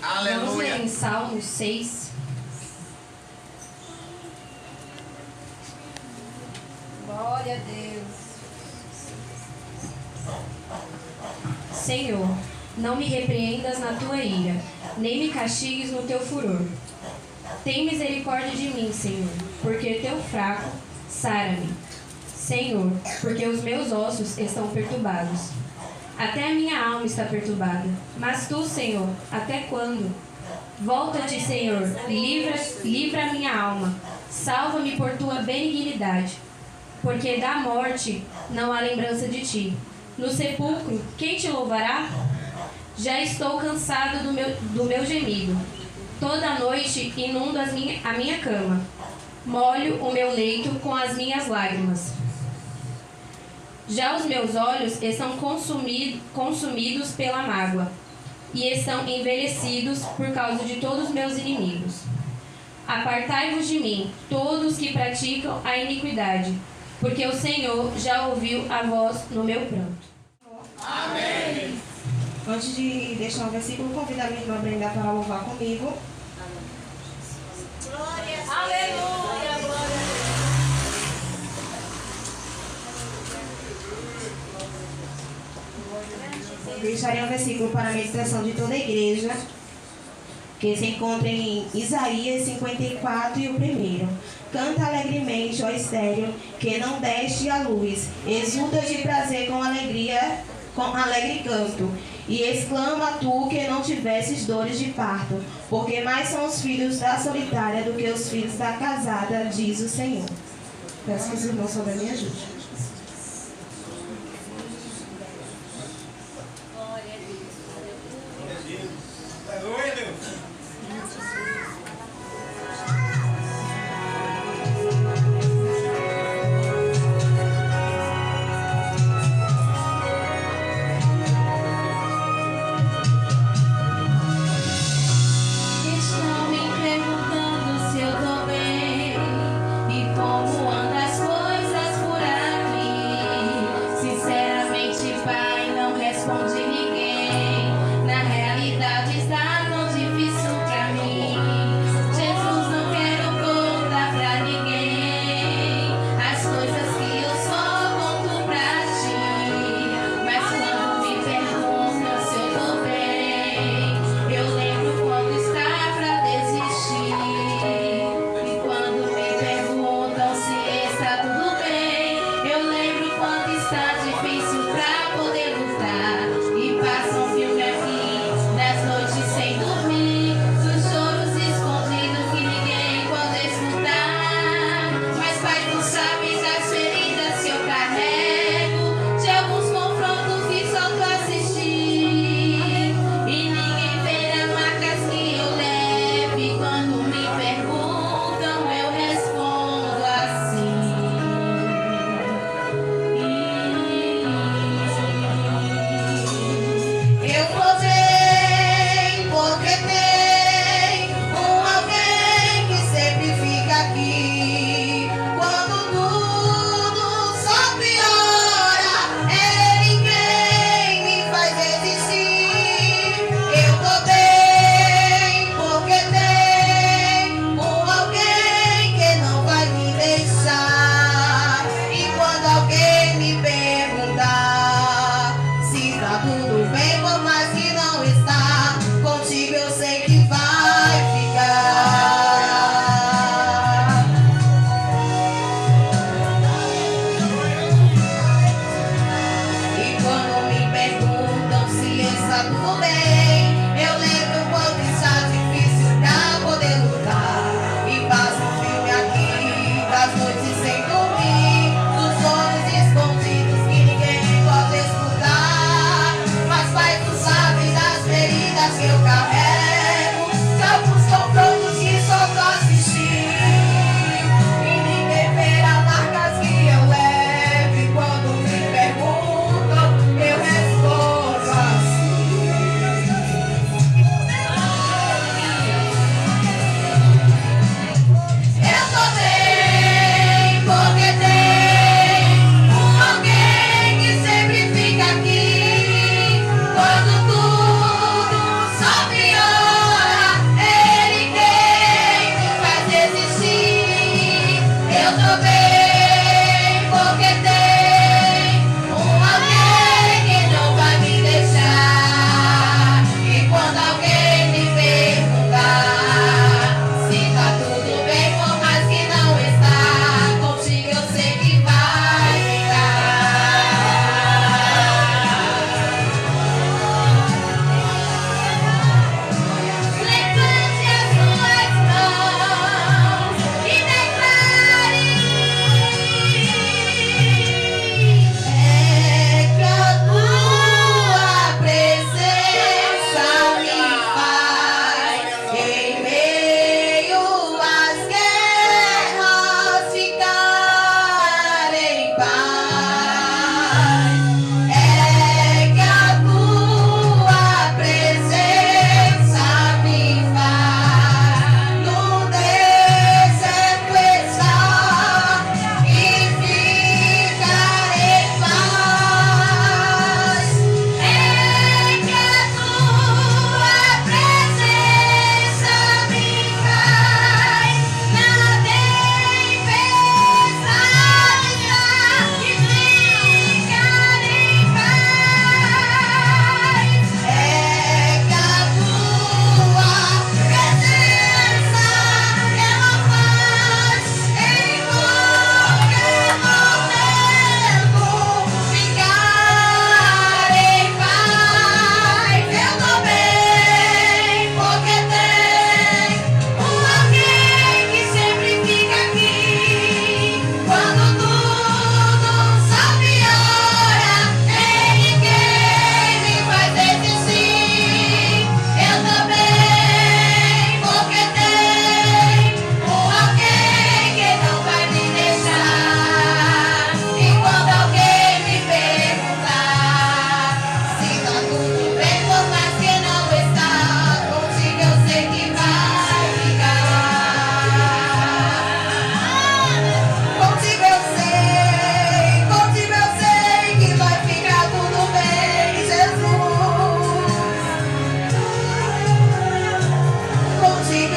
Vamos ler Aleluia. em Salmos 6. Glória a Deus. Senhor, não me repreendas na tua ira, nem me castigues no teu furor. Tem misericórdia de mim, Senhor, porque teu fraco, sara-me. Senhor, porque os meus ossos estão perturbados. Até a minha alma está perturbada. Mas tu, Senhor, até quando? Volta-te, Senhor, livra a minha alma. Salva-me por tua benignidade. Porque da morte não há lembrança de ti. No sepulcro, quem te louvará? Já estou cansado do meu gemido. Toda noite inundo a minha cama. Molho o meu leito com as minhas lágrimas. Já os meus olhos estão consumidos pela mágoa e estão envelhecidos por causa de todos os meus inimigos. Apartai-vos de mim, todos que praticam a iniquidade, porque o Senhor já ouviu a voz no meu pranto. Amém. Antes de deixar o versículo, convido a minha irmã Brenda para louvar comigo. Aleluia, glória a Deixarei um versículo para a meditação de toda a igreja, que se encontra em Isaías 54 e o primeiro. Canta alegremente, ó estéreo, que não deste a luz, exulta de prazer com alegria, com alegre canto, e exclama tu que não tivesses dores de parto, porque mais são os filhos da solitária do que os filhos da casada, diz o Senhor. Peço que os irmãos souberem me ajudem. Aleluia, Deus. Estão me perguntando se eu tô bem e como andam as coisas por aí.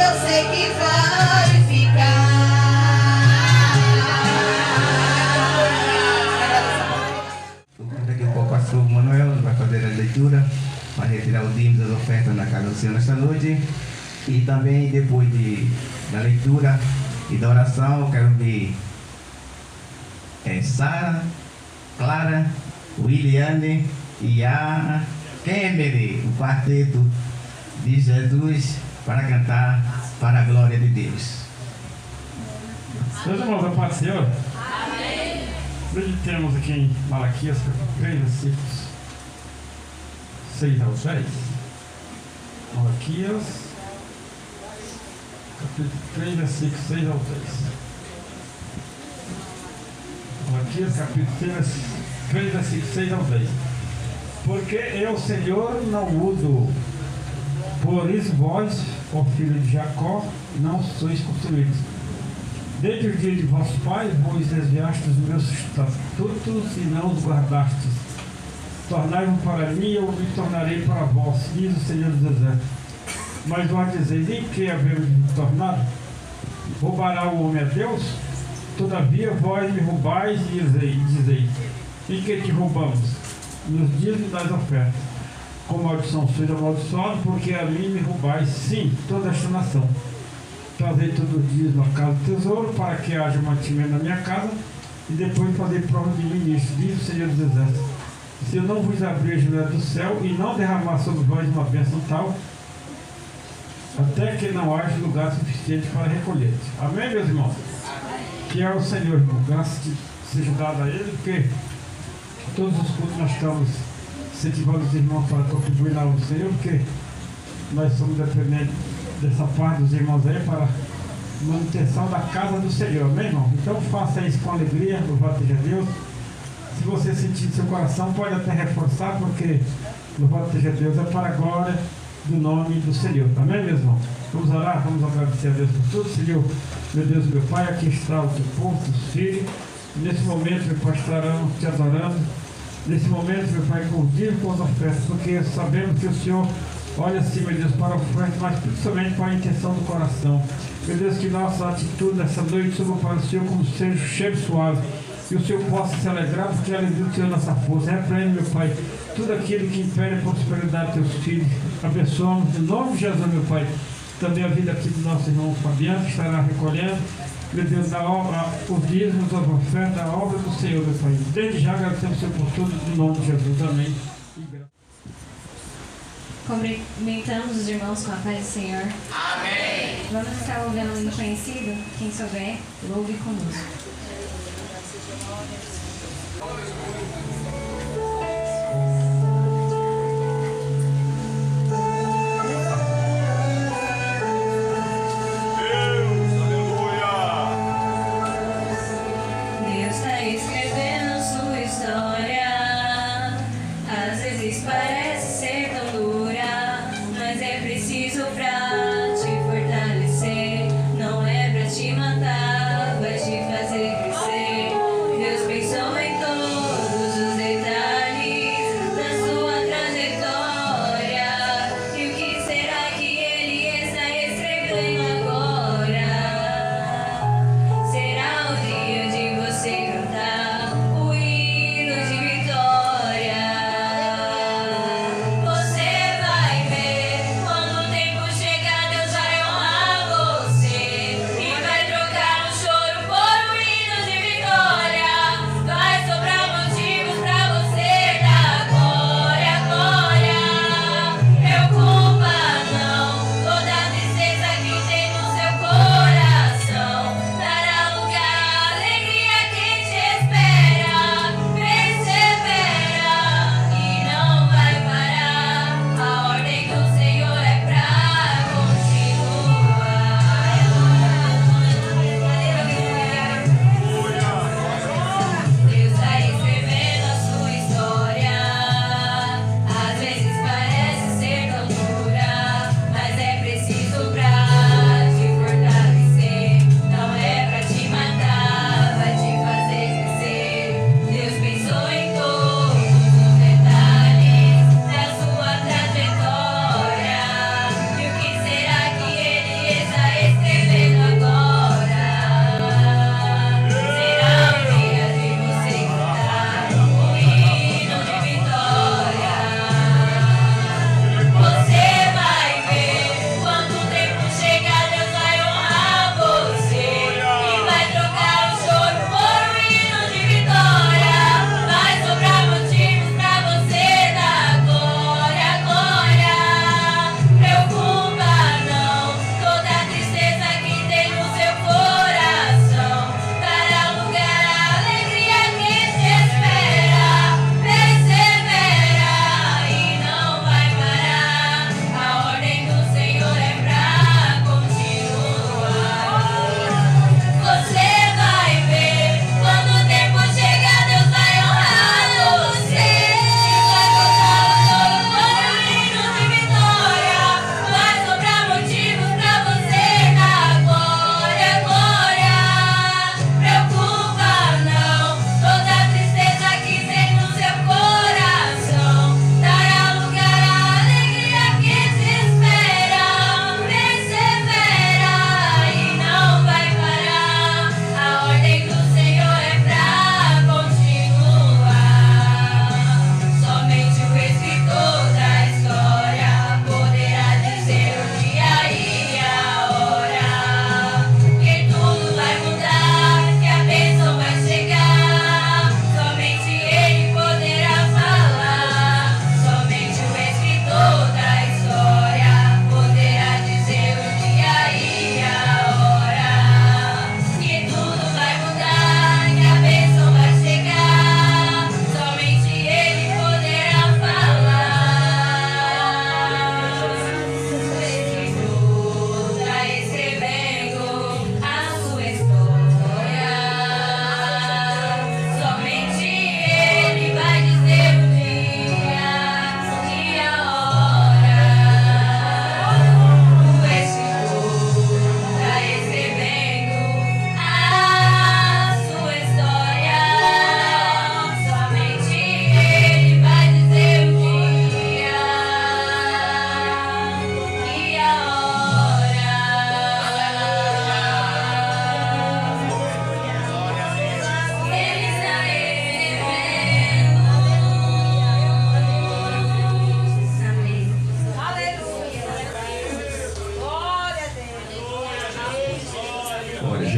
eu sei que vai ficar. Daqui a pouco o pastor Manuel vai fazer a leitura, vai retirar o dízimo das ofertas na casa do Senhor nesta noite. E também depois da leitura e da oração, eu quero ver Sara, Clara, Williane e a Kemery, o quarteto de Jesus, para cantar para a glória de Deus. Meus irmãos, a paz do Senhor. Amém. Meditemos aqui em Malaquias, capítulo 3, versículos 6 ao 10. Malaquias, capítulo 3, versículos 6 ao 10. Malaquias, capítulo 3, versículos 6 ao 10. Porque eu, Senhor, não mudo. Por isso vós, ó filho de Jacó, não sois construídos. Desde o dia de vossos pais, vos desviastes dos meus estatutos e não os guardastes. Tornai-vos para mim, eu me tornarei para vós, diz o Senhor dos Exércitos. Mas vós dizeis, em que havemos de me tornar? Roubará o homem a Deus? Todavia vós me roubais e dizeis, em que te roubamos? Nos dízimos das ofertas. Com maldição sois amaldiçoados, porque a mim me roubais, sim, toda esta nação. Trazei todo o dízimo à casa do tesouro, para que haja mantimento na minha casa, e depois fazer prova de ministro, diz o Senhor dos Exércitos. Se eu não vos abrir a janela do céu e não derramar sobre vós uma bênção tal, até que não haja lugar suficiente para recolher. Amém, meus irmãos? Que é o Senhor, irmão. Graças seja dada a Ele, porque todos os cultos nós estamos incentivando os irmãos para contribuir na obra do Senhor, porque nós somos dependentes dessa parte dos irmãos aí para a manutenção da casa do Senhor, amém, irmão? Então faça isso com alegria, louvado seja Deus. Se você sentir no seu coração, pode até reforçar, porque louvado seja Deus, é para a glória do nome do Senhor, amém, meu irmão? Vamos orar, vamos agradecer a Deus por tudo. Senhor, meu Deus, meu Pai, aqui está o teu povo, os filhos. Nesse momento, meu Pai, estarão te adorando. Nesse momento, meu Pai, convido com as ofertas, porque sabemos que o Senhor olha assim, meu Deus, para a oferta, mas principalmente para a intenção do coração. Meu Deus, que nossa atitude nessa noite suba para o Senhor como seja cheiro suave. E o Senhor possa se alegrar, porque a alegria do Senhor é nossa força. Repreende, meu Pai, tudo aquilo que impede a prosperidade dos teus filhos. Abençoamos em nome de Jesus, meu Pai. Também a vida aqui do nosso irmão Fabiano, que estará recolhendo. Meu Deus, da obra, os dízimos, a oferta, a obra do Senhor, meu Pai. Desde já agradecemos o Senhor por tudo, em nome de Jesus. Amém. Cumprimentamos os irmãos com a paz do Senhor. Amém. Vamos estar ouvindo um hino conhecido? Quem souber, louve conosco. Deus está escrevendo sua história. Às vezes parece ser tão dura, mas é preciso pra te fortalecer. Não é pra te matar, vai te fazer crescer. Deus pensou em todos os detalhes das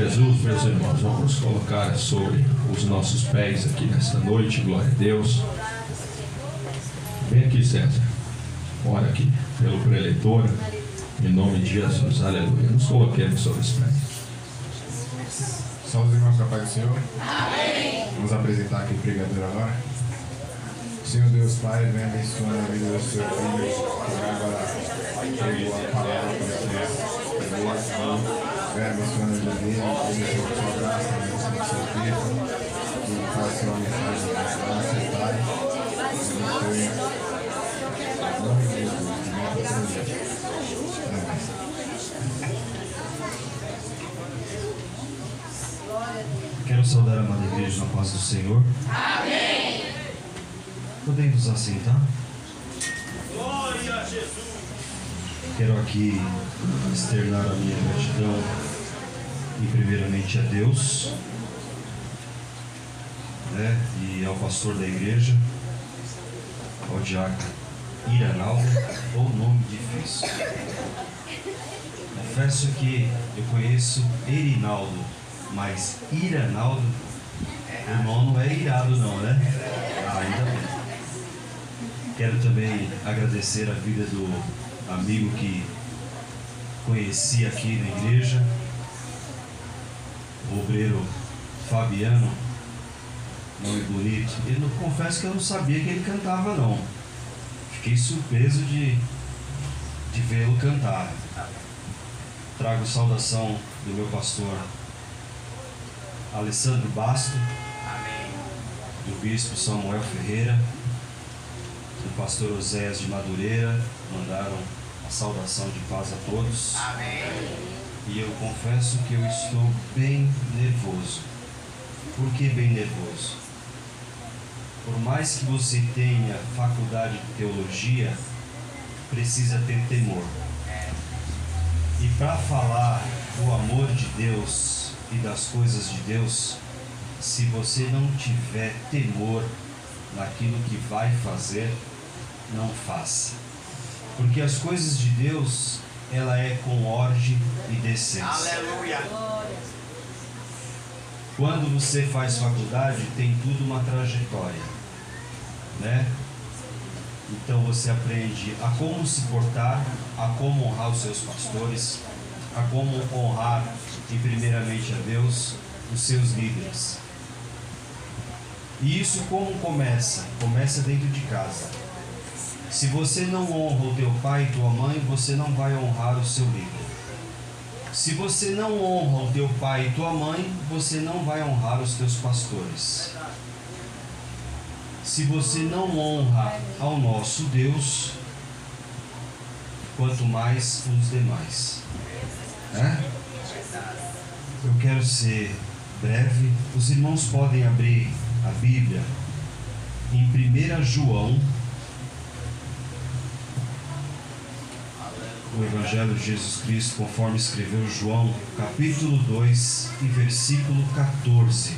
Jesus, meus irmãos, vamos nos colocar sobre os nossos pés aqui nesta noite, glória a Deus. Vem aqui, César. Ora aqui, pelo preletor, em nome de Jesus, aleluia. Nos coloquemos sobre os pés. Salve os irmãos, capaz do Senhor. Amém. Vamos apresentar aqui o pregador agora. Senhor Deus Pai, vem abençoando a vida do seu filho, que agora pregou a palavra para vocês. Vem abençoando a vida dele, abençoa a sua graça, abençoa a sua vida, que faça uma mensagem para acertar. Abençoe. Em nome de Jesus, Quero saudar a amada igreja na paz do Senhor. Amém. Podemos assentar? Glória a Jesus. Quero aqui externar a minha gratidão e primeiramente a Deus, né, e ao pastor da igreja, ao diácono Iranaldo, ou nome difícil. Confesso que eu conheço Erinaldo, mas Iranaldo, o nome não é irado não, né? Ainda bem. Quero também agradecer a vida do amigo que conheci aqui na igreja, o obreiro Fabiano, nome bonito. Eu confesso que eu não sabia que ele cantava não. Fiquei surpreso de vê-lo cantar. Trago saudação do meu pastor Alessandro Basto, do bispo Samuel Ferreira, do pastor Oséias de Madureira, mandaram a saudação de paz a todos. Amém. E eu confesso que eu estou bem nervoso. Por que bem nervoso? Por mais que você tenha faculdade de teologia, precisa ter temor. E para falar do amor de Deus e das coisas de Deus, se você não tiver temor naquilo que vai fazer, não faça. Porque as coisas de Deus, ela é com ordem e decência. Aleluia. Quando você faz faculdade, tem tudo uma trajetória, né? Então você aprende a como se portar, a como honrar os seus pastores, a como honrar, e primeiramente a Deus, os seus líderes. E isso como começa? Começa dentro de casa. Se você não honra o teu pai e tua mãe, você não vai honrar o seu líder. Se você não honra o teu pai e tua mãe, você não vai honrar os teus pastores. Se você não honra ao nosso Deus, quanto mais os demais. Eu quero ser breve. Os irmãos podem abrir a Bíblia em 1 João, o Evangelho de Jesus Cristo, conforme escreveu João, capítulo 2 e versículo 14.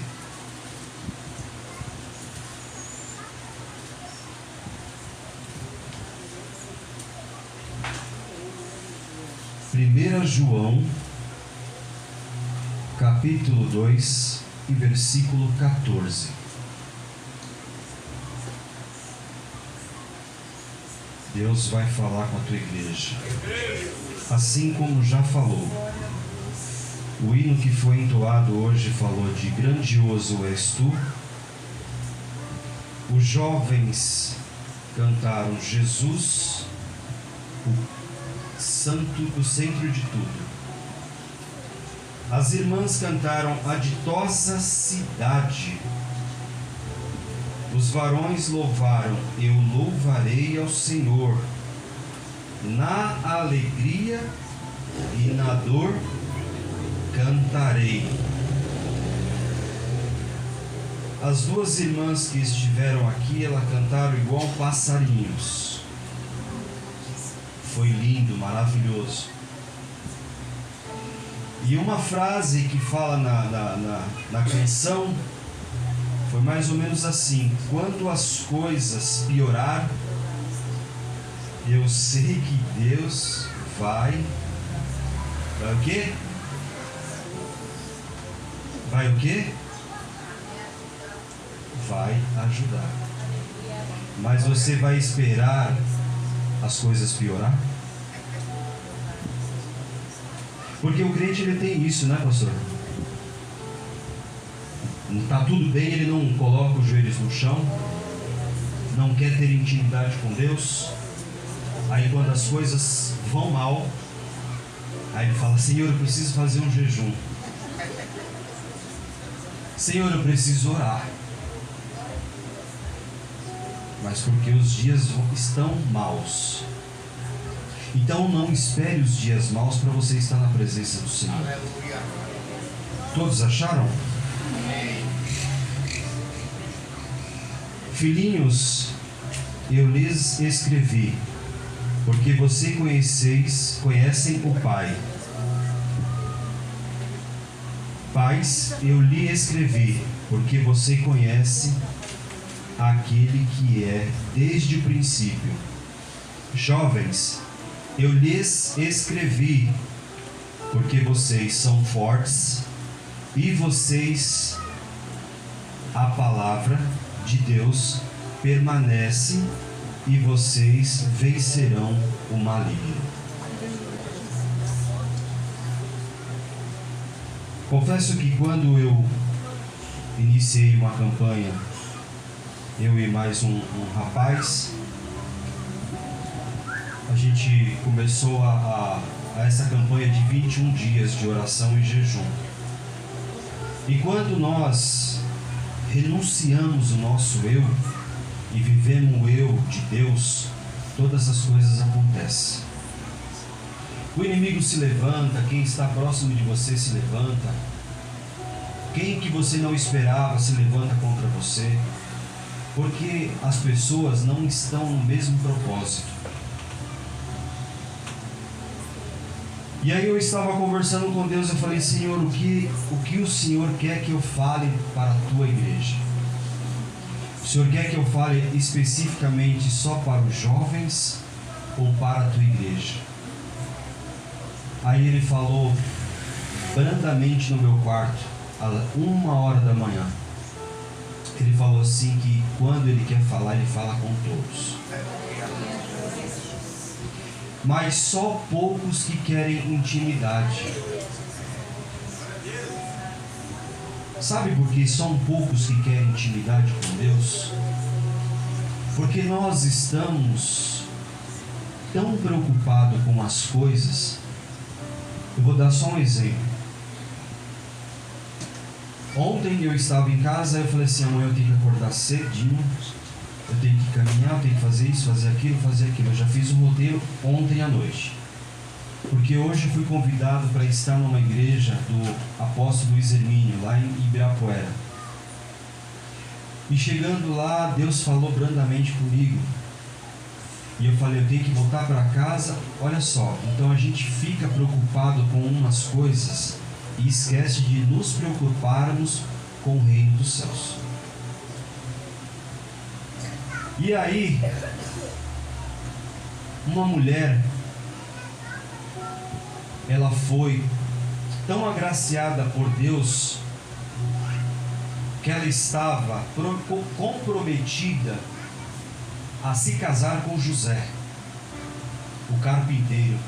Primeira João, capítulo 2 e versículo 14. Deus vai falar com a tua igreja, assim como já falou. O hino que foi entoado hoje falou de grandioso és tu. Os jovens cantaram Jesus, o santo do centro de tudo. As irmãs cantaram a ditosa cidade. Os varões louvaram, eu louvarei ao Senhor, na alegria e na dor cantarei. As duas irmãs que estiveram aqui, elas cantaram igual passarinhos. Foi lindo, maravilhoso. E uma frase que fala na canção foi mais ou menos assim: quando as coisas piorar, eu sei que Deus vai o quê? vai o quê? Vai ajudar. Mas você vai esperar as coisas piorar? Porque o crente, ele tem isso, né, pastor? Está tudo bem, ele não coloca os joelhos no chão, não quer ter intimidade com Deus. Aí quando as coisas vão mal, aí ele fala: Senhor, eu preciso fazer um jejum. Senhor, eu preciso orar. Mas porque os dias estão maus. Então não espere os dias maus para você estar na presença do Senhor. Todos acharam? Filhinhos, eu lhes escrevi, porque vocês conhecem o Pai. Pais, eu lhe escrevi, porque você conhece aquele que é desde o princípio. Jovens, eu lhes escrevi, porque vocês são fortes e vocês, a palavra de Deus permanece e vocês vencerão o maligno. Confesso que quando eu iniciei uma campanha, eu e mais um rapaz, a gente começou a essa campanha de 21 dias de oração e jejum. E quando nós renunciamos o nosso eu e vivemos o eu de Deus, todas as coisas acontecem. O inimigo se levanta, quem está próximo de você se levanta, quem que você não esperava se levanta contra você, porque as pessoas não estão no mesmo propósito. E aí eu estava conversando com Deus, eu falei: Senhor, o que o Senhor quer que eu fale para a tua igreja? O Senhor quer que eu fale especificamente só para os jovens ou para a tua igreja? Aí ele falou brandamente no meu quarto, às 1h da manhã. Ele falou assim que quando ele quer falar, ele fala com todos. Mas só poucos que querem intimidade. Sabe por que são poucos que querem intimidade com Deus? Porque nós estamos tão preocupados com as coisas. Eu vou dar só um exemplo. Ontem eu estava em casa, eu falei assim: amanhã eu tenho que acordar cedinho, eu tenho que caminhar, eu tenho que fazer isso, fazer aquilo, fazer aquilo. Eu já fiz o roteiro ontem à noite, porque hoje eu fui convidado para estar numa igreja do apóstolo Luiz Hermínio, lá em Ibirapuera. E chegando lá, Deus falou brandamente comigo. E eu falei: eu tenho que voltar para casa. Olha só, então a gente fica preocupado com umas coisas e esquece de nos preocuparmos com o reino dos céus. E aí, uma mulher, ela foi tão agraciada por Deus que ela estava comprometida a se casar com José, o carpinteiro.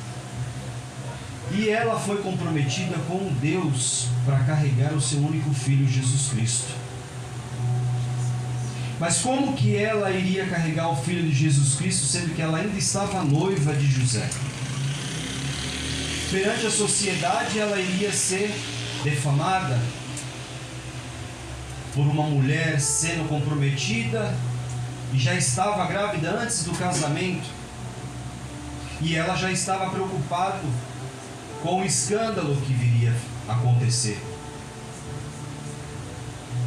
E ela foi comprometida com Deus para carregar o seu único filho, Jesus Cristo. Mas como que ela iria carregar o filho de Jesus Cristo, sendo que ela ainda estava noiva de José? Perante a sociedade, ela iria ser defamada por uma mulher sendo comprometida e já estava grávida antes do casamento. E ela já estava preocupada com o escândalo que viria a acontecer.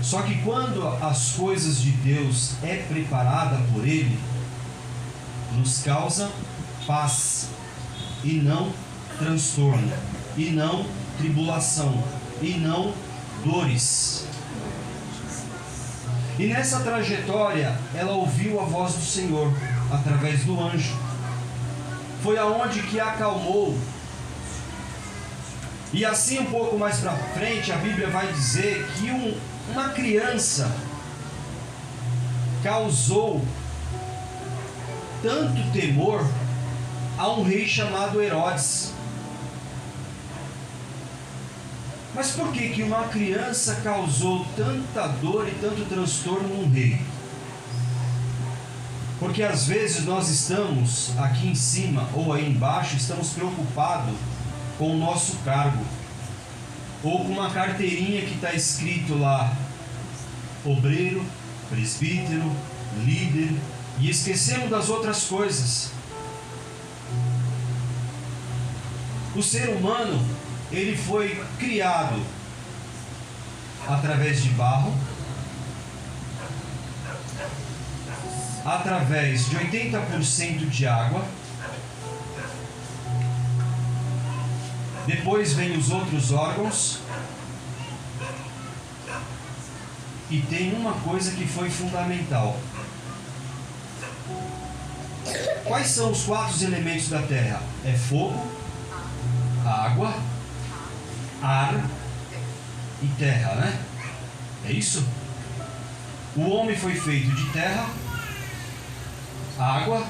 Só que quando as coisas de Deus é preparada por Ele, nos causa paz, e não transtorno, e não tribulação, e não dores. E nessa trajetória, ela ouviu a voz do Senhor, através do anjo. Foi aonde que acalmou E assim, um pouco mais para frente, a Bíblia vai dizer que uma criança causou tanto temor a um rei chamado Herodes. Mas por que uma criança causou tanta dor e tanto transtorno num rei? Porque às vezes nós estamos aqui em cima ou aí embaixo, estamos preocupados com o nosso cargo, ou com uma carteirinha que está escrito lá, obreiro, presbítero, líder, e esquecemos das outras coisas. O ser humano, ele foi criado através de barro, através de 80% de água, depois vem os outros órgãos, e tem uma coisa que foi fundamental. Quais são os 4 elementos da terra? É fogo, água, ar e terra, né? É isso? O homem foi feito de terra, água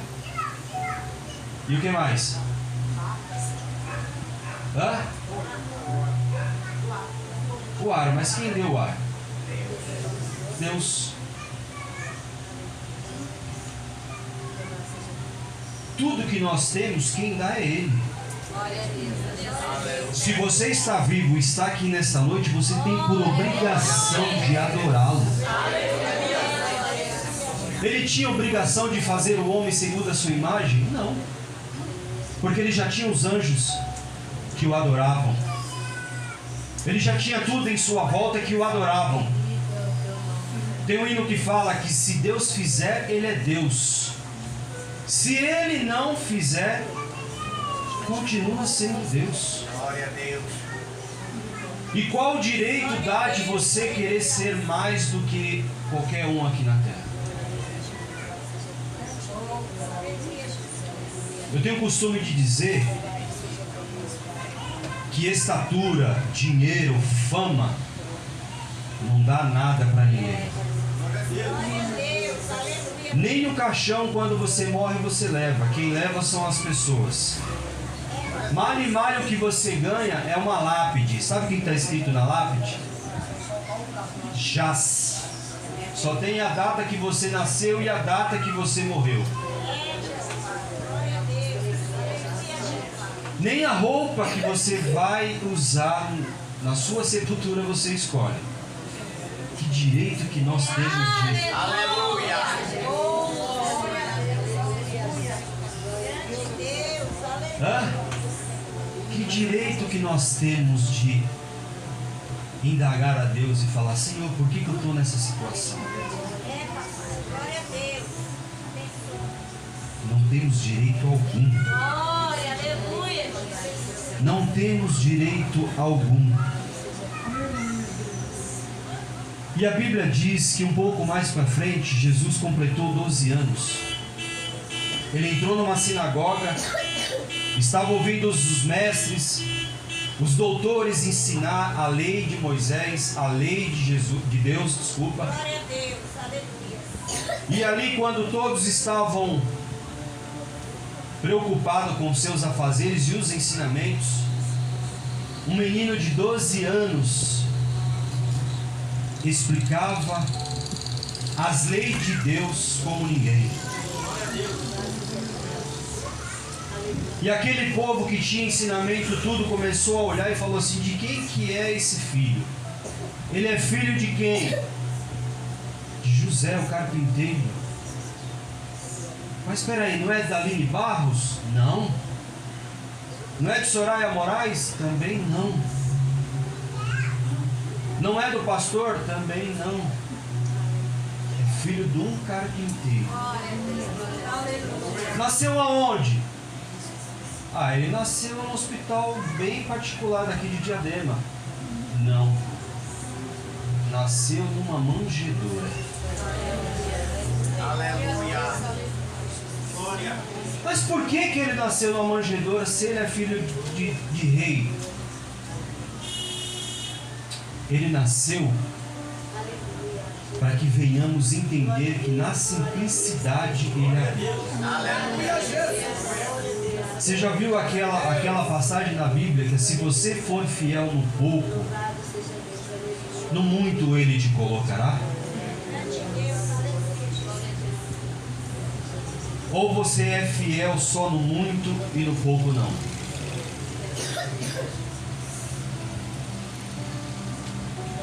e o que mais? Hã? O ar, mas quem deu o ar? Deus. Tudo que nós temos, quem dá é Ele. Se você está vivo e está aqui nesta noite, você tem por obrigação de adorá-lo. Ele tinha obrigação de fazer o homem segundo a sua imagem? Não. Porque ele já tinha os anjos que o adoravam. Ele já tinha tudo em sua volta que o adoravam. Tem um hino que fala que se Deus fizer, Ele é Deus. Se Ele não fizer, continua sendo Deus. Glória a Deus. E qual direito dá de você querer ser mais do que qualquer um aqui na terra? Eu tenho o costume de dizer que estatura, dinheiro, fama não dá nada para ninguém. Nem no caixão, quando você morre, você leva. Quem leva são as pessoas. Mal e mal o que você ganha é uma lápide. Sabe o que está escrito na lápide? Jaz. Só tem a data que você nasceu e a data que você morreu. Nem a roupa que você vai usar na sua sepultura você escolhe. Que direito que nós temos de... Aleluia. Hã? Que direito que nós temos de indagar a Deus e falar: Senhor, por que eu estou nessa situação? Não temos direito algum. Não temos direito algum. E a Bíblia diz que um pouco mais para frente, Jesus completou 12 anos. Ele entrou numa sinagoga, estava ouvindo os mestres, os doutores ensinar a lei de Moisés, a lei de Deus, desculpa. E ali, quando todos estavam preocupados com seus afazeres e os ensinamentos, um menino de 12 anos explicava as leis de Deus como ninguém. E aquele povo que tinha ensinamento tudo começou a olhar e falou assim: de quem que é esse filho? Ele é filho de quem? De José, o carpinteiro. Mas espera aí, não é da Aline Barros? Não. Não é de Soraya Moraes? Também não. Não é do pastor? Também não. É filho de um carpinteiro. Nasceu aonde? Ele nasceu num hospital bem particular daqui de Diadema. Não. Nasceu numa manjedoura. Aleluia. Glória. Mas por que ele nasceu numa manjedoura se ele é filho de rei? Ele nasceu para que venhamos entender que na simplicidade Ele habita. Você já viu aquela passagem na Bíblia que se você for fiel no pouco, no muito Ele te colocará? Ou você é fiel só no muito e no pouco não?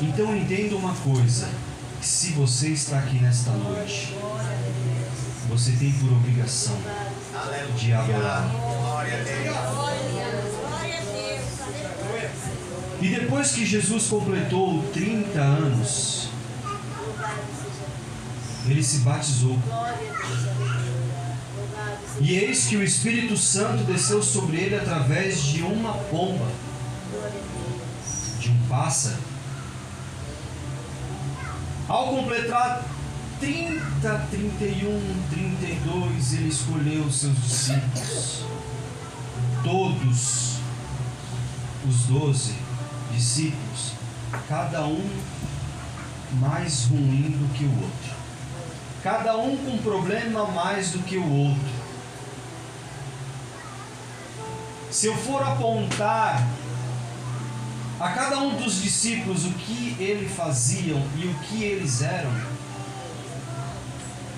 Então entenda uma coisa, que se você está aqui nesta noite, você tem por obrigação de adorar. E depois que Jesus completou 30 anos, Ele se batizou. E eis que o Espírito Santo desceu sobre ele através de uma pomba, de um pássaro. Ao completar 30, 31, 32, ele escolheu os seus discípulos. Todos os 12 discípulos, cada um mais ruim do que o outro. Cada um com um problema mais do que o outro. Se eu for apontar a cada um dos discípulos o que eles faziam e o que eles eram,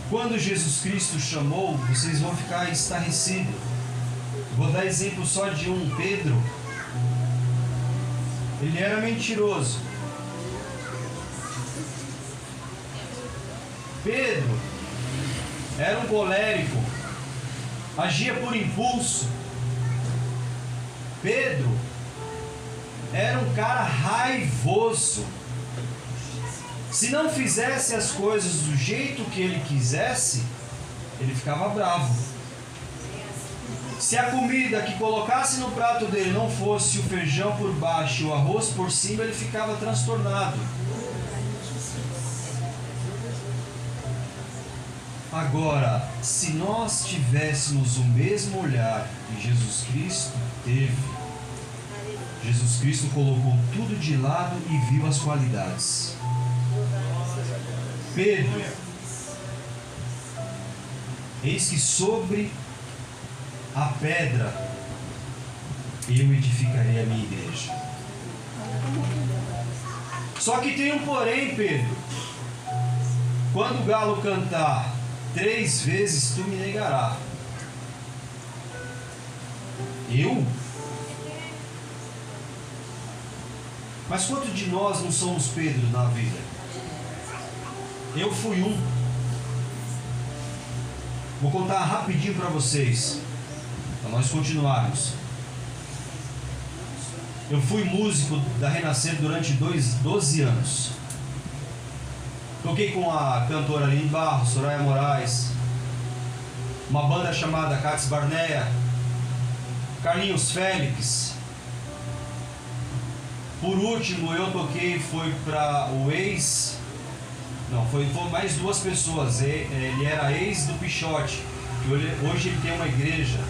quando Jesus Cristo chamou, vocês vão ficar estarrecidos. Vou dar exemplo só de um, Pedro. Ele era mentiroso. Pedro era um colérico, agia por impulso. Pedro era um cara raivoso. Se não fizesse as coisas do jeito que ele quisesse, ele ficava bravo. Se a comida que colocasse no prato dele não fosse o feijão por baixo e o arroz por cima, ele ficava transtornado. Agora, se nós tivéssemos o mesmo olhar que Jesus Cristo teve, Jesus Cristo colocou tudo de lado e viu as qualidades. Pedro, eis que sobre a pedra eu edificarei a minha igreja. Só que tem um porém, Pedro. Quando o galo cantar 3 vezes, tu me negarás. Eu? Mas quantos de nós não somos Pedro na vida? Eu fui um. Vou contar rapidinho para vocês, para nós continuarmos. Eu fui músico da Renascer durante 12 anos. Toquei com a cantora Aline Barros, Soraya Moraes, uma banda chamada Cats Barnea, Carlinhos Félix. Por último, eu toquei, foi para o ex... Não, foi mais 2 pessoas. Ele era ex do Pichote, que hoje ele tem uma igreja,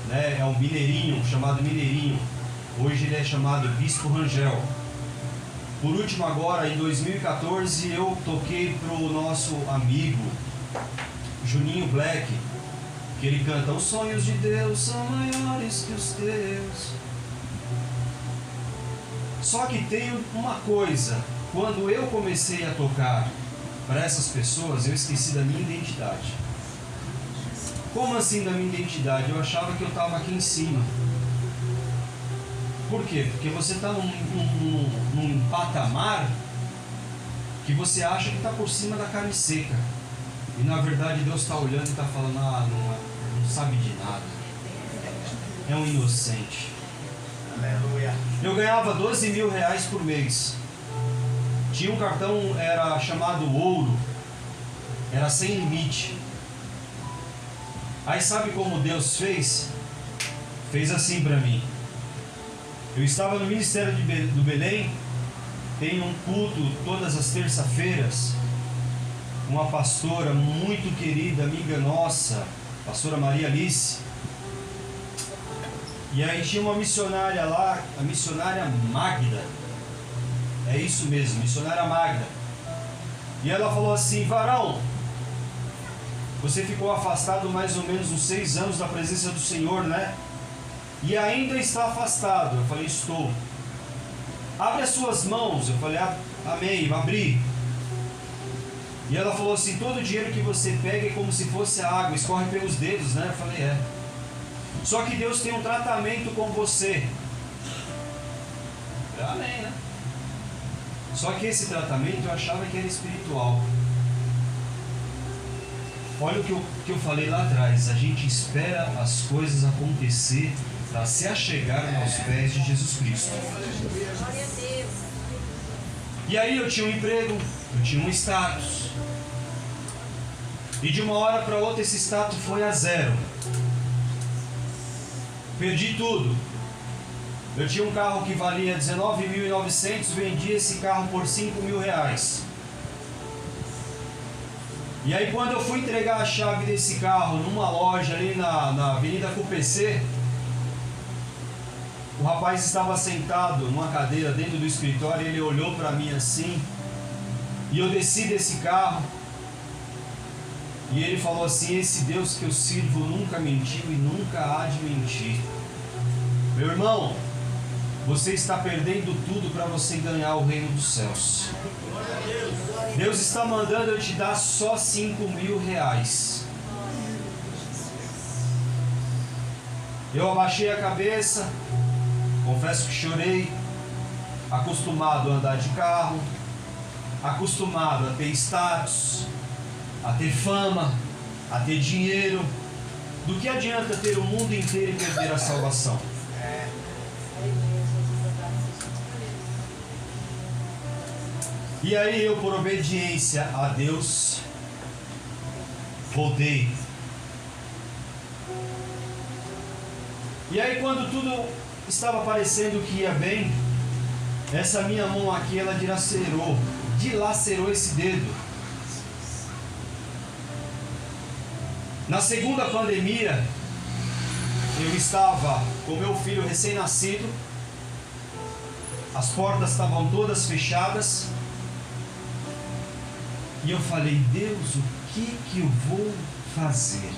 né? É um mineirinho, chamado Mineirinho. Hoje ele é chamado Bispo Rangel. Por último, agora, em 2014, eu toquei para o nosso amigo Juninho Black, que ele canta: os sonhos de Deus são maiores que os teus. Só que tem uma coisa, quando eu comecei a tocar para essas pessoas, eu esqueci da minha identidade. Como assim da minha identidade? Eu achava que eu estava aqui em cima. Por quê? Porque você está num patamar que você acha que está por cima da carne seca. E na verdade Deus está olhando e está falando: não sabe de nada. É um inocente. Aleluia. Eu ganhava 12 mil reais por mês. Tinha um cartão, era chamado Ouro. Era sem limite. Aí sabe como Deus fez? Fez assim para mim. Eu estava no Ministério do Belém. Tem um culto todas as terças-feiras. Uma pastora muito querida, amiga nossa, pastora Maria Alice. E aí tinha uma missionária lá, a missionária Magda. É isso mesmo, missionária Magda. E ela falou assim: varão, você ficou afastado mais ou menos uns 6 anos da presença do Senhor, né? E ainda está afastado. Eu falei: estou. Abre as suas mãos. Eu falei: amém, abri. E ela falou assim: todo o dinheiro que você pega é como se fosse água, escorre pelos dedos, né? Eu falei: é. Só que Deus tem um tratamento com você. Eu falei: amém, né? Só que esse tratamento eu achava que era espiritual. Olha o que eu falei lá atrás. A gente espera as coisas acontecer para se achegar aos pés de Jesus Cristo. E aí eu tinha um emprego, eu tinha um status. E de uma hora para outra esse status foi a 0. Perdi tudo. Eu tinha um carro que valia 19.900, vendi esse carro por R$5.000. E aí quando eu fui entregar a chave desse carro numa loja ali na Avenida CUPC, o rapaz estava sentado numa cadeira dentro do escritório e ele olhou para mim assim, e eu desci desse carro, e ele falou assim: esse Deus que eu sirvo nunca mentiu e nunca há de mentir. Meu irmão, você está perdendo tudo para você ganhar o reino dos céus. Deus está mandando eu te dar só R$5.000. Eu abaixei a cabeça, confesso que chorei, acostumado a andar de carro, acostumado a ter status, a ter fama, a ter dinheiro. Do que adianta ter o mundo inteiro e perder a salvação? E aí eu, por obediência a Deus, voltei. E aí quando tudo estava parecendo que ia bem, essa minha mão aqui, ela dilacerou esse dedo. Na segunda pandemia, eu estava com meu filho recém-nascido, as portas estavam todas fechadas, e eu falei: Deus, o que eu vou fazer?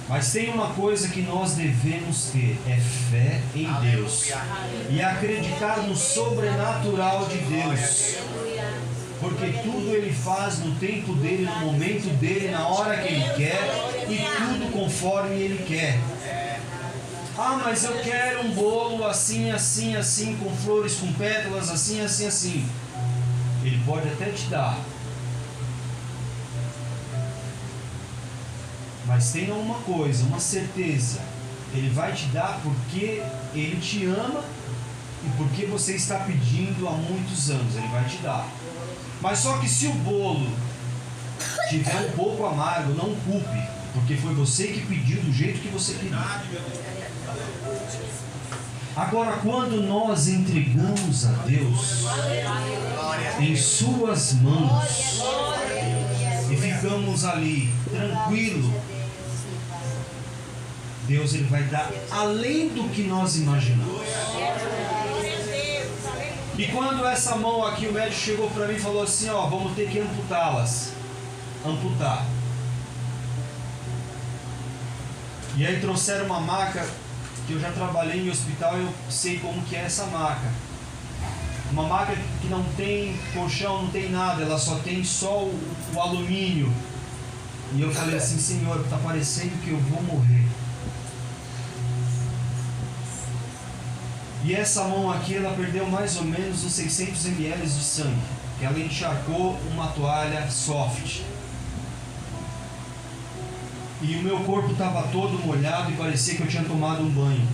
Mas tem uma coisa que nós devemos ter, é fé em Deus e acreditar no sobrenatural de Deus, porque tudo Ele faz no tempo dEle, no momento dEle, na hora que Ele quer, e tudo conforme Ele quer. Ah, mas eu quero um bolo assim, assim, assim, com flores, com pétalas, assim, assim, assim. Ele pode até te dar, mas tenha uma coisa, uma certeza: Ele vai te dar porque Ele te ama e porque você está pedindo há muitos anos. Ele vai te dar. Mas só que se o bolo tiver um pouco amargo, não culpe, porque foi você que pediu do jeito que você queria. Agora, quando nós entregamos a Deus em suas mãos e ficamos ali tranquilo, Deus, Ele vai dar além do que nós imaginamos. E quando essa mão aqui, o médico chegou para mim e falou assim: ó, vamos ter que amputar. E aí trouxeram uma maca, que eu já trabalhei em hospital, eu sei como que é essa maca. Uma maca que não tem colchão, não tem nada, ela só tem só o alumínio. E eu falei assim: Senhor, está parecendo que eu vou morrer. E essa mão aqui, ela perdeu mais ou menos uns 600 ml de sangue, que ela encharcou uma toalha soft. E o meu corpo estava todo molhado e parecia que eu tinha tomado um banho.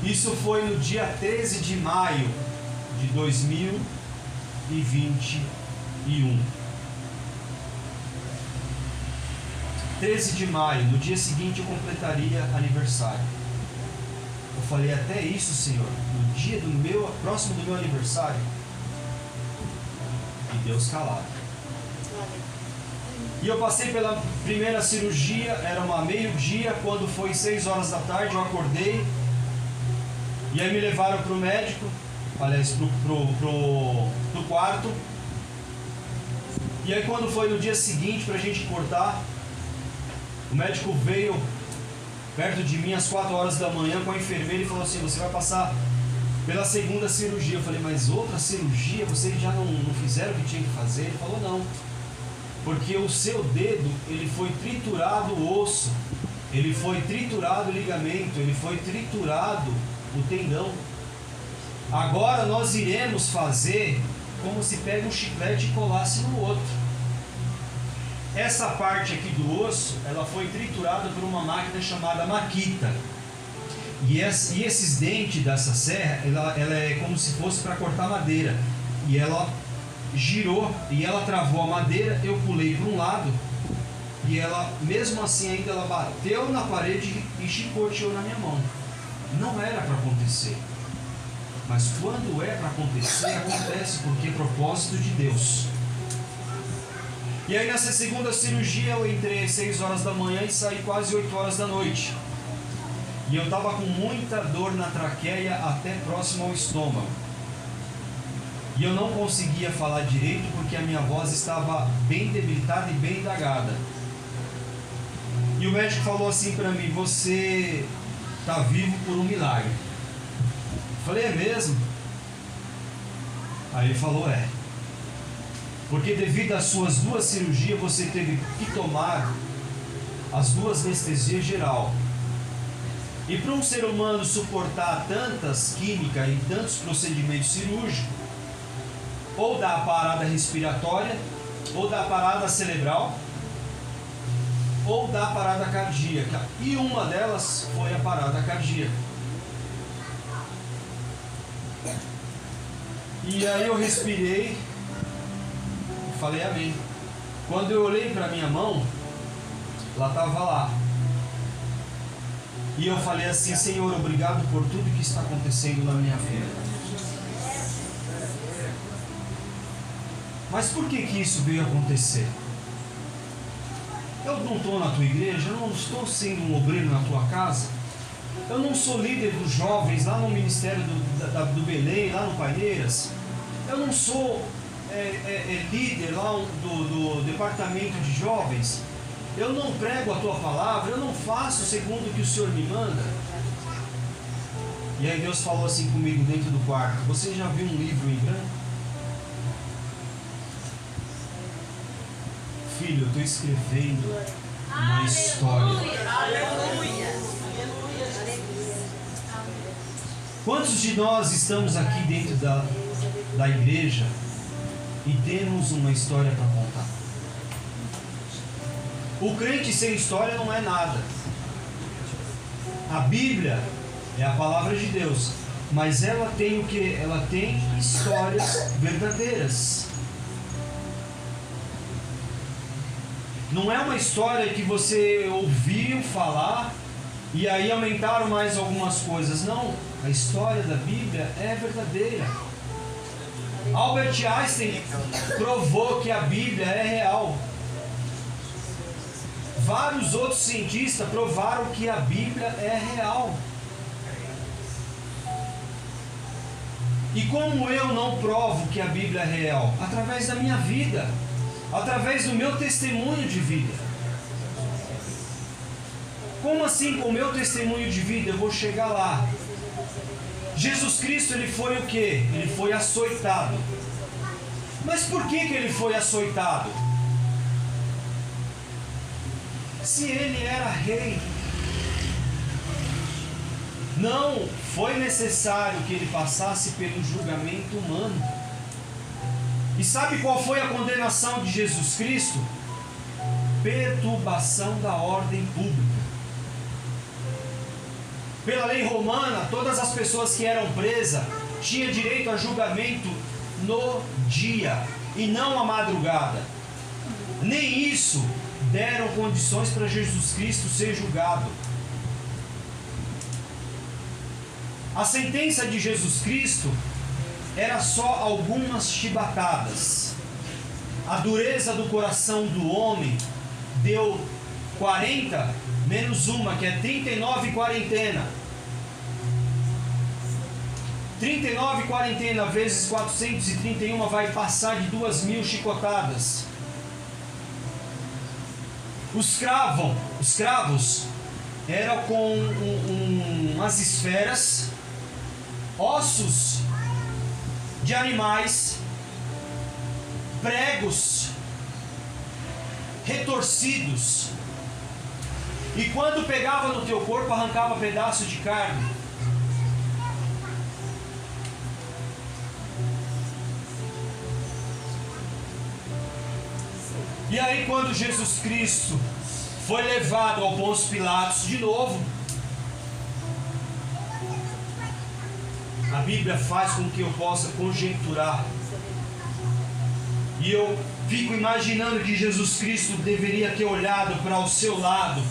Isso foi no dia 13 de maio de 2021. 13 de maio, no dia seguinte eu completaria aniversário. Eu falei: até isso, Senhor, no dia próximo do meu aniversário. E Deus calado. E eu passei pela primeira cirurgia, era uma meio-dia, quando foi 6 horas da tarde, eu acordei. E aí me levaram para o médico, aliás, pro quarto. E aí quando foi no dia seguinte para a gente cortar, o médico veio perto de mim às 4 horas da manhã com a enfermeira e falou assim: você vai passar pela segunda cirurgia. Eu falei: mas outra cirurgia? Vocês já não fizeram o que tinha que fazer? Ele falou: não, porque o seu dedo, ele foi triturado o osso, ele foi triturado o ligamento, ele foi triturado o tendão. Agora nós iremos fazer como se pega um chiclete e colasse no outro. Essa parte aqui do osso, ela foi triturada por uma máquina chamada Makita. E esses dentes dessa serra, ela é como se fosse para cortar madeira. E ela girou e ela travou a madeira. Eu pulei para um lado e ela, mesmo assim, ainda ela bateu na parede e chicoteou na minha mão. Não era para acontecer. Mas quando é para acontecer, acontece, porque é propósito de Deus. E aí nessa segunda cirurgia eu entrei às 6 horas da manhã e saí quase 8 horas da noite. E eu estava com muita dor na traqueia até próximo ao estômago. E eu não conseguia falar direito porque a minha voz estava bem debilitada e bem indagada. E o médico falou assim para mim: você está vivo por um milagre. Eu falei: é mesmo? Aí ele falou: é. Porque devido às suas 2 cirurgias, você teve que tomar as 2 anestesias geral. E para um ser humano suportar tantas químicas e tantos procedimentos cirúrgicos, ou dá a parada respiratória, ou dá a parada cerebral, ou dá a parada cardíaca. E uma delas foi a parada cardíaca. E aí eu respirei, falei amém. Quando eu olhei para minha mão, ela estava lá. E eu falei assim: Senhor, obrigado por tudo que está acontecendo na minha vida. Mas por que isso veio acontecer? Eu não estou na tua igreja, eu não estou sendo um obreiro na tua casa, eu não sou líder dos jovens lá no Ministério do Belém, lá no Paineiras, eu não sou líder lá do departamento de jovens, eu não prego a tua palavra, eu não faço segundo o que o Senhor me manda. E aí Deus falou assim comigo dentro do quarto: você já viu um livro em branco? Filho, eu estou escrevendo uma história. Quantos de nós estamos aqui dentro da igreja e temos uma história para contar? O crente sem história não é nada. A Bíblia é a palavra de Deus, mas ela tem o que? Ela tem histórias verdadeiras. Não é uma história que você ouviu falar e aí aumentaram mais algumas coisas. Não, a história da Bíblia é verdadeira. Albert Einstein provou que a Bíblia é real. Vários outros cientistas provaram que a Bíblia é real. E como eu não provo que a Bíblia é real? Através da minha vida, através do meu testemunho de vida. Como assim, com o meu testemunho de vida eu vou chegar lá? Jesus Cristo, ele foi o quê? Ele foi açoitado. Mas por que ele foi açoitado? Se ele era rei, não foi necessário que ele passasse pelo julgamento humano. E sabe qual foi a condenação de Jesus Cristo? Perturbação da ordem pública. Pela lei romana, todas as pessoas que eram presas tinham direito a julgamento no dia e não à madrugada. Nem isso deram condições para Jesus Cristo ser julgado. A sentença de Jesus Cristo era só algumas chibatadas. A dureza do coração do homem deu 40 menos uma, que é 39 quarentena. 39 quarentena vezes 431 vai passar de 2.000 chicotadas. Os cravos eram com umas esferas, ossos de animais, pregos retorcidos, e quando pegava no teu corpo arrancava pedaço de carne. E aí quando Jesus Cristo foi levado ao Pôncio Pilatos de novo, a Bíblia faz com que eu possa conjecturar, e eu fico imaginando que Jesus Cristo deveria ter olhado para o seu lado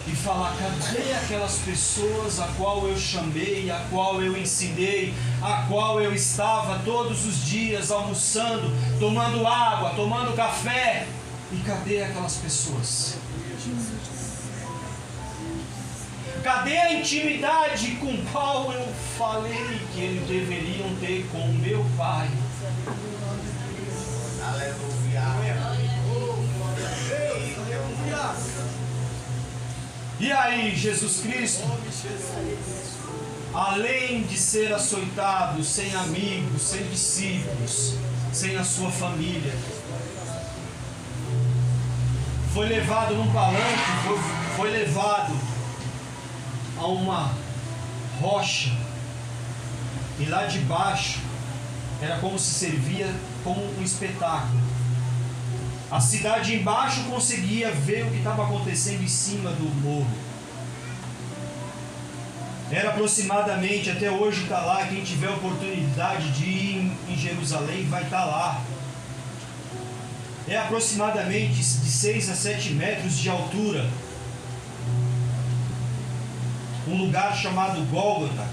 e falar: cadê aquelas pessoas a qual eu chamei, a qual eu ensinei, a qual eu estava todos os dias almoçando, tomando água, tomando café? E cadê aquelas pessoas? Cadê a intimidade com qual eu falei que eles deveriam ter com meu Pai? Aleluia. E aí, Jesus Cristo, além de ser açoitado, sem amigos, sem discípulos, sem a sua família, foi levado num palanque, foi levado a uma rocha, e lá de baixo era como se servia como um espetáculo. A cidade embaixo conseguia ver o que estava acontecendo em cima do morro. Era aproximadamente, até hoje está lá, quem tiver oportunidade de ir em Jerusalém vai estar lá. É aproximadamente de 6 a 7 metros de altura. Um lugar chamado Gólgota,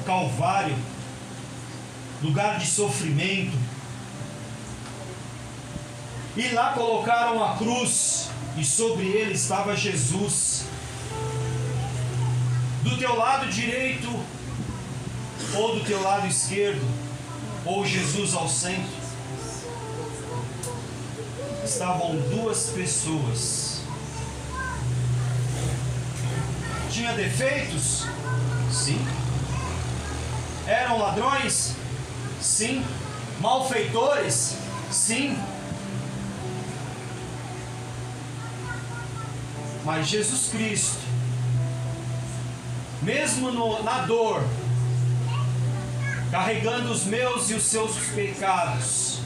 Calvário, lugar de sofrimento. E lá colocaram a cruz, e sobre ele estava Jesus. Do teu lado direito, ou do teu lado esquerdo, ou Jesus ao centro, estavam duas pessoas. Tinha defeitos? Sim. Eram ladrões? Sim. Malfeitores? Sim. Mas Jesus Cristo, mesmo na dor, carregando os meus e os seus pecados,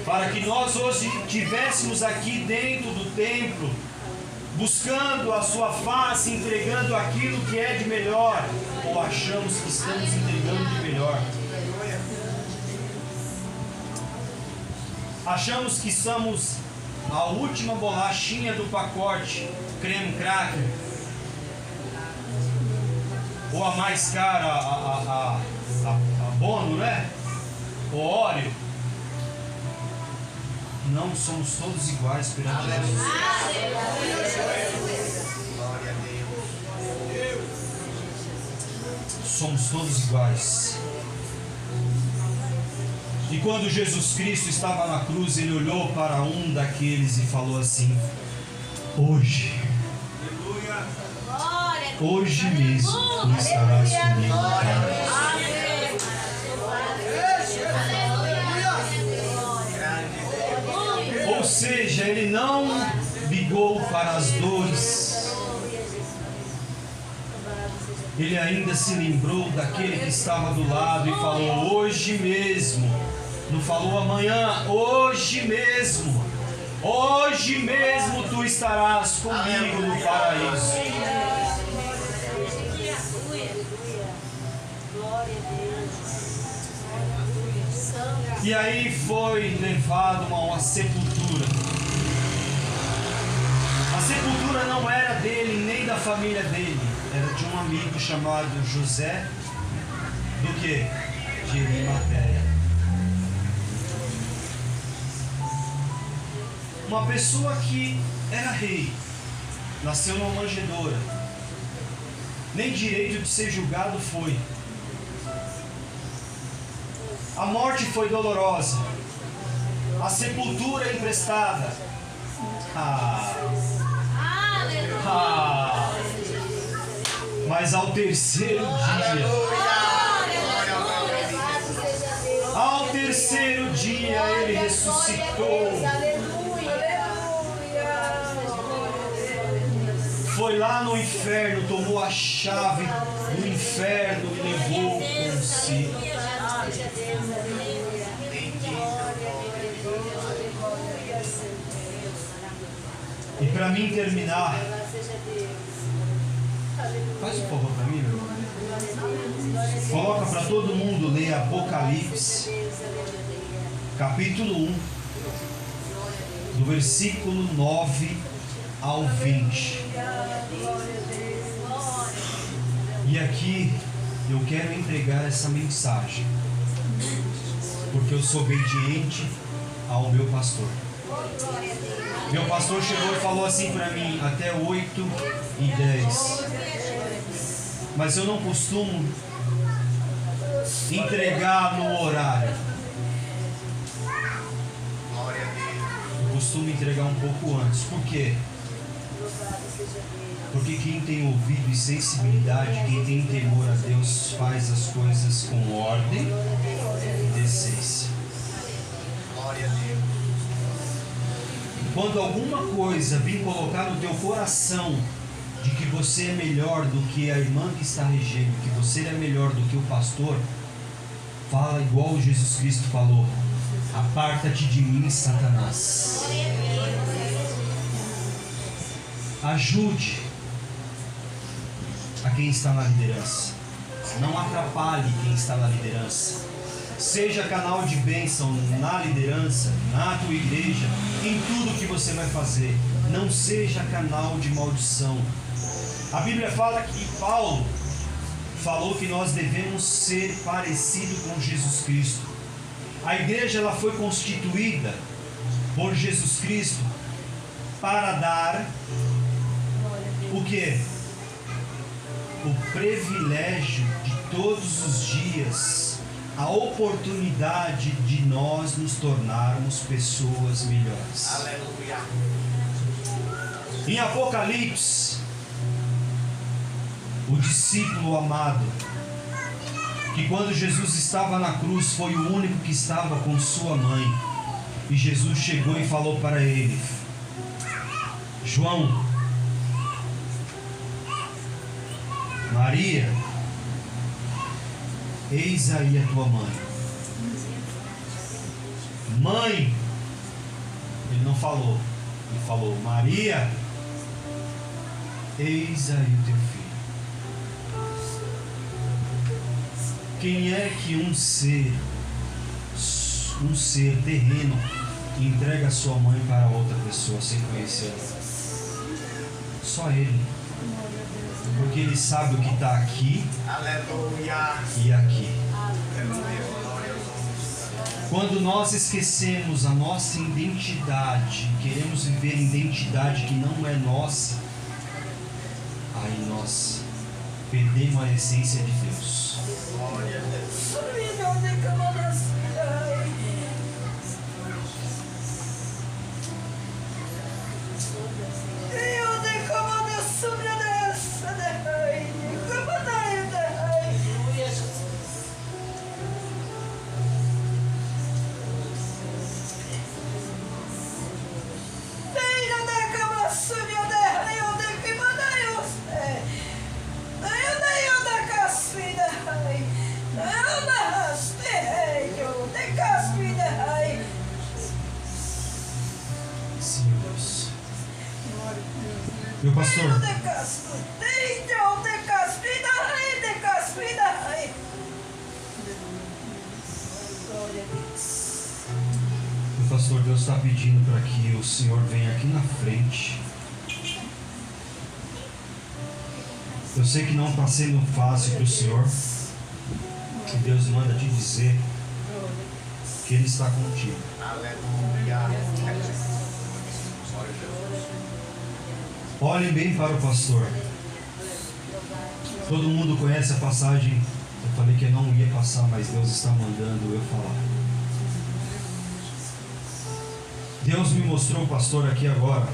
para que nós hoje estivéssemos aqui dentro do templo, buscando a sua face, entregando aquilo que é de melhor, ou achamos que estamos entregando de melhor. Achamos que somos a última bolachinha do pacote, creme cracker, ou a mais cara, a Bono, né? O Oreo. Não, somos todos iguais perante Jesus. Glória a Deus. Somos todos iguais. E quando Jesus Cristo estava na cruz, ele olhou para um daqueles e falou assim: hoje mesmo tu estarás comigo, Pai. Ou seja, ele não ligou para as dores, ele ainda se lembrou daquele que estava do lado e falou: hoje mesmo. Não falou amanhã, hoje mesmo tu estarás comigo no paraíso. E aí foi levado a uma sepultura. A sepultura não era dele nem da família dele, era de um amigo chamado José do que? De Arimateia. Uma pessoa que era rei, nasceu numa manjedoura, nem direito de ser julgado foi. A morte foi dolorosa, a sepultura emprestada. Mas ao terceiro dia ele ressuscitou. Foi lá no inferno, tomou a chave do inferno e levou consigo. E para mim terminar, faz um favor para mim, meu irmão. Coloca para todo mundo ler Apocalipse, capítulo 1, do versículo 9 ao 20. E aqui eu quero entregar essa mensagem, porque eu sou obediente ao meu pastor. Meu pastor chegou e falou assim para mim, até 8h10. Mas eu não costumo entregar no horário. Eu costumo entregar um pouco antes. Por quê? Porque quem tem ouvido e sensibilidade, quem tem temor a Deus, faz as coisas com ordem e decência. Quando alguma coisa vir colocar no teu coração de que você é melhor do que a irmã que está regendo, que você é melhor do que o pastor, fala igual Jesus Cristo falou: aparta-te de mim, Satanás. Ajude a quem está na liderança, não atrapalhe quem está na liderança. Seja canal de bênção na liderança, na tua igreja, em tudo que você vai fazer. Não seja canal de maldição. A Bíblia fala que Paulo falou que nós devemos ser parecidos com Jesus Cristo. A igreja ela foi constituída por Jesus Cristo para dar o quê? O privilégio de todos os dias, a oportunidade de nós nos tornarmos pessoas melhores. Aleluia. Em Apocalipse, o discípulo amado, que quando Jesus estava na cruz, foi o único que estava com sua mãe, e Jesus chegou e falou para ele: João, Maria, eis aí a tua mãe. Mãe, ele não falou, ele falou: Maria, eis aí o teu filho. Quem é que um ser terreno entrega a sua mãe para outra pessoa sem conhecê-la? Só ele. Porque ele sabe o que está aqui. Aleluia. E aqui. Quando nós esquecemos a nossa identidade, queremos viver identidade que não é nossa, aí nós perdemos a essência de Deus. Meu pastor, Deus está pedindo para que o Senhor venha aqui na frente. Eu sei que não está sendo fácil para o Senhor, que Deus manda te dizer que Ele está contigo. Olhem bem para o pastor. Todo mundo conhece a passagem. Eu falei que eu não ia passar, mas Deus está mandando eu falar. Deus me mostrou, pastor, aqui agora.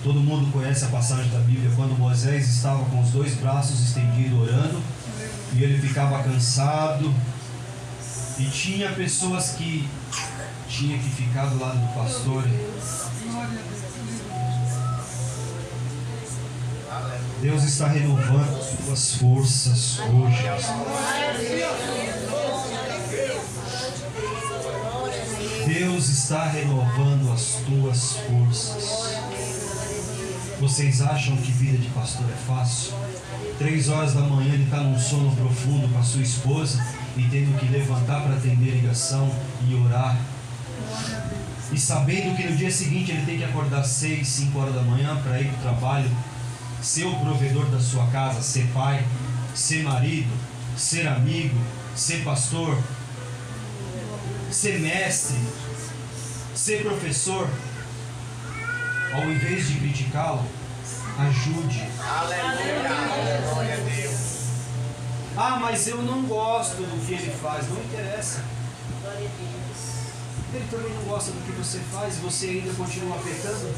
Todo mundo conhece a passagem da Bíblia, quando Moisés estava com os 2 braços estendidos orando, e ele ficava cansado, e tinha pessoas que tinha que ficar do lado do pastor. Deus está renovando as tuas forças hoje. Deus está renovando as tuas forças. Vocês acham que vida de pastor é fácil? 3 horas da manhã ele está num sono profundo com a sua esposa e tendo que levantar para atender ligação e orar. E sabendo que no dia seguinte ele tem que acordar 6, 5 horas da manhã para ir para o trabalho, ser o provedor da sua casa, ser pai, ser marido, ser amigo, ser pastor, ser mestre, ser professor. Ao invés de criticá-lo, ajude. Aleluia. Glória a Deus. Ah, mas eu não gosto do que ele faz. Não interessa. Ele também não gosta do que você faz e você ainda continua pecando.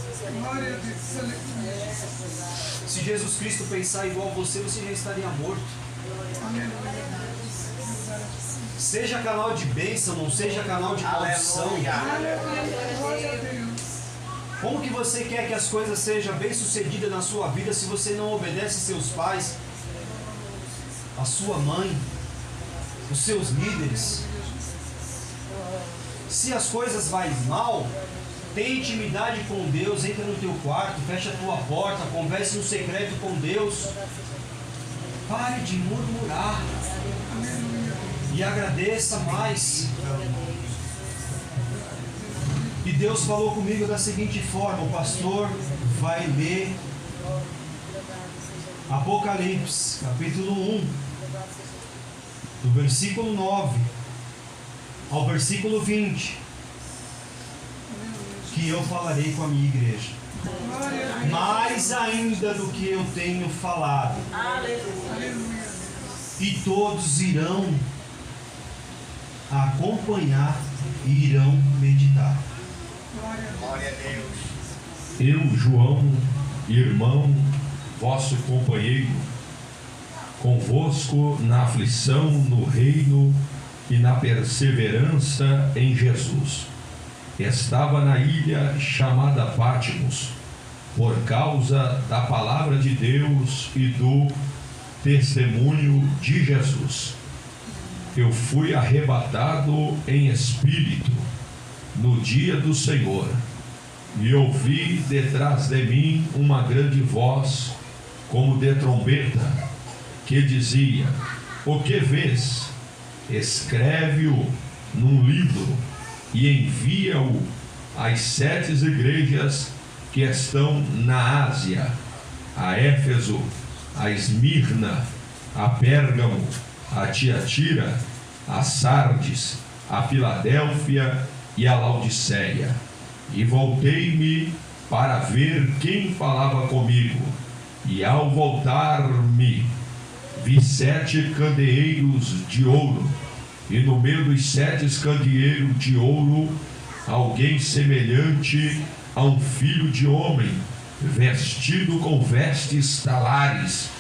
Se Jesus Cristo pensar igual você já estaria morto. Seja canal de bênção, não seja canal de maldição. Como que você quer que as coisas sejam bem-sucedidas na sua vida se você não obedece seus pais, a sua mãe, os seus líderes? Se as coisas vão mal, tenha intimidade com Deus, entra no teu quarto, fecha a tua porta, converse no secreto com Deus. Pare de murmurar e agradeça mais. E Deus falou comigo da seguinte forma: o pastor vai ler Apocalipse, capítulo 1, do versículo 9 ao versículo 20, que eu falarei com a minha igreja. Mais ainda do que eu tenho falado. E todos irão acompanhar e irão meditar. Glória a Deus. Eu, João, irmão, vosso companheiro, convosco na aflição, no reino e na perseverança em Jesus. Estava na ilha chamada Patmos, por causa da palavra de Deus e do testemunho de Jesus. Eu fui arrebatado em espírito no dia do Senhor, e ouvi detrás de mim uma grande voz, como de trombeta, que dizia: o que vês? Escreve-o num livro e envia-o às 7 igrejas que estão na Ásia: a Éfeso, a Esmirna, a Pérgamo, a Tiatira, a Sardes, a Filadélfia e a Laodiceia. E voltei-me para ver quem falava comigo, e ao voltar-me vi 7 candeeiros de ouro, e no meio dos 7 candeeiros de ouro alguém semelhante a um filho de homem, vestido com vestes talares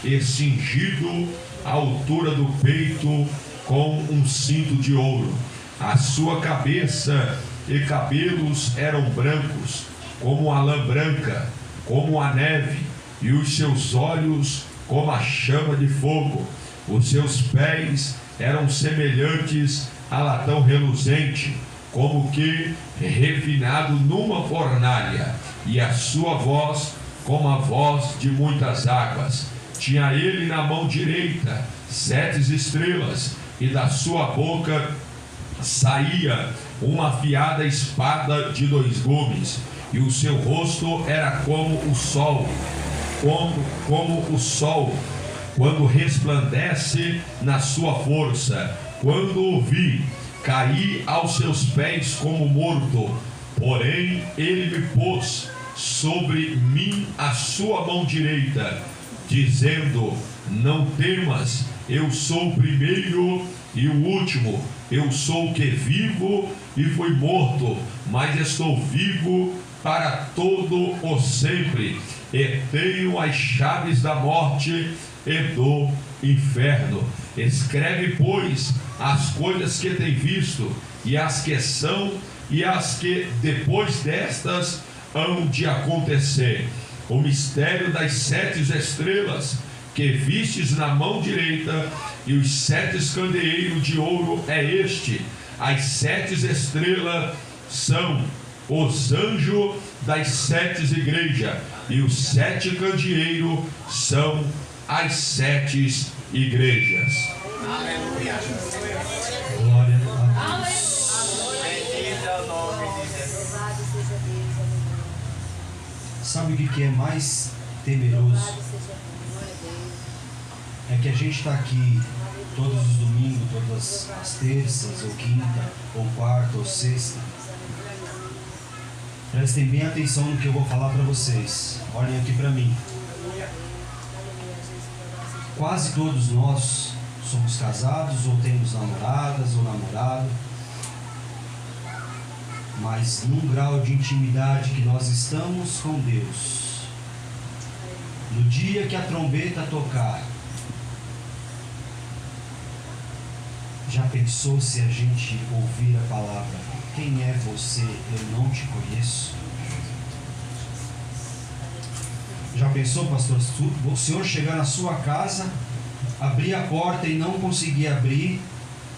e cingido à altura do peito com um cinto de ouro. A sua cabeça e cabelos eram brancos, como a lã branca, como a neve, e os seus olhos como a chama de fogo. Os seus pés eram semelhantes a latão reluzente, como que refinado numa fornalha, e a sua voz como a voz de muitas águas. Tinha ele na mão direita 7 estrelas, e da sua boca saía uma afiada espada de 2 gumes, e o seu rosto era como o sol, como o sol quando resplandece na sua força. Quando o vi, caí aos seus pés como morto, porém ele me pôs sobre mim a sua mão direita, dizendo: Não temas, eu sou o primeiro e o último. Eu sou o que vivo e fui morto, mas estou vivo para todo o sempre. E tenho as chaves da morte e do inferno. Escreve, pois, as coisas que tem visto, e as que são, e as que depois destas hão de acontecer. O mistério das 7 estrelas que vistes na mão direita, e os 7 candeeiros de ouro é este. As 7 estrelas são os anjos das 7 igrejas, e os 7 candeeiros são as 7 igrejas. Aleluia. Glória a Deus. Bendito é o nome de Jesus. Sabe o que é mais temeroso? É que a gente está aqui todos os domingos, todas as terças, ou quinta, ou quarta, ou sexta. Prestem bem atenção no que eu vou falar para vocês. Olhem aqui para mim. Quase todos nós somos casados, ou temos namoradas ou namorado, mas num grau de intimidade que nós estamos com Deus. No dia que a trombeta tocar, já pensou se a gente ouvir a palavra: quem é você? Eu não te conheço. Já pensou, pastor, o senhor chegar na sua casa, abrir a porta e não conseguir abrir,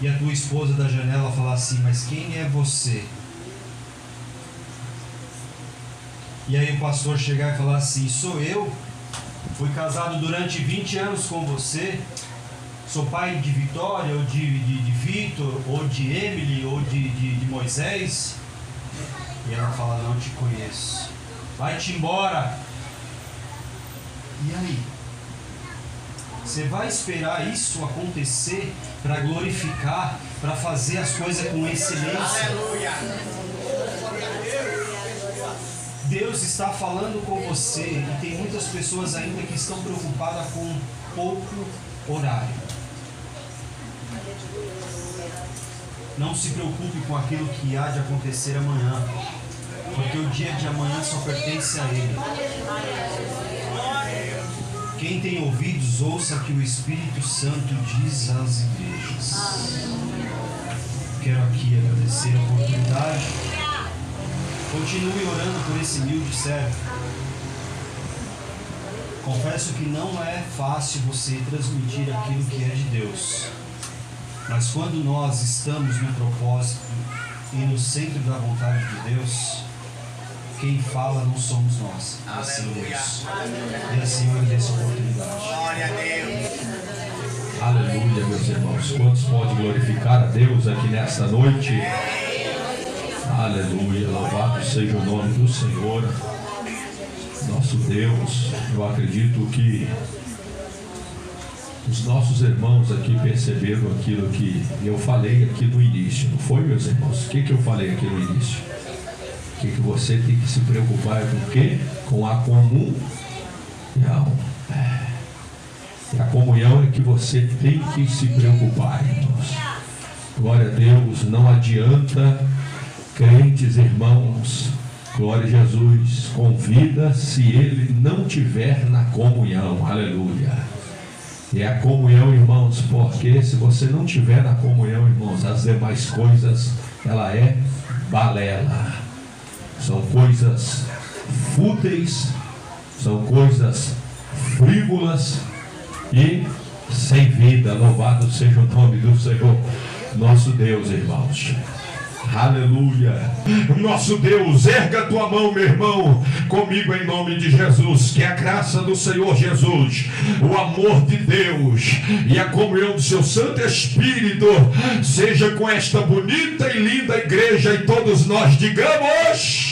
e a tua esposa da janela falar assim: mas quem é você? E aí o pastor chegar e falar assim: sou eu, fui casado durante 20 anos com você, sou pai de Vitória, ou de Vitor, ou de Emily, ou de Moisés. E ela fala: não te conheço, vai-te embora. E aí? Você vai esperar isso acontecer para glorificar, para fazer as coisas com excelência? Aleluia. Deus está falando com você, e tem muitas pessoas ainda que estão preocupadas com pouco horário. Não se preocupe com aquilo que há de acontecer amanhã, porque o dia de amanhã só pertence a Ele. Quem tem ouvidos, ouça que o Espírito Santo diz às igrejas. Quero aqui agradecer a oportunidade. Continue orando por esse humilde servo. Confesso que não é fácil você transmitir aquilo que é de Deus. Mas quando nós estamos no propósito e no centro da vontade de Deus, quem fala não somos nós, mas sim Deus. E assim eu agradeço a oportunidade. Glória a Deus. Aleluia, meus irmãos. Quantos podem glorificar a Deus aqui nesta noite? Aleluia, louvado seja o nome do Senhor, nosso Deus. Eu acredito que os nossos irmãos aqui perceberam aquilo que eu falei aqui no início, não foi, meus irmãos? O que eu falei aqui no início? Que você tem que se preocupar com o quê? Com a comunhão. E a comunhão é que você tem que se preocupar, irmãos. Glória a Deus. Não adianta, crentes, irmãos, glória a Jesus, convida se ele não tiver na comunhão. Aleluia. E a comunhão, irmãos, porque se você não tiver na comunhão, irmãos, as demais coisas, ela é balela. São coisas fúteis, são coisas frívolas e sem vida. Louvado seja o nome do Senhor, nosso Deus, irmãos. Aleluia. Nosso Deus, erga a tua mão, meu irmão, comigo em nome de Jesus. Que a graça do Senhor Jesus, o amor de Deus e a comunhão do seu Santo Espírito seja com esta bonita e linda igreja, e todos nós digamos...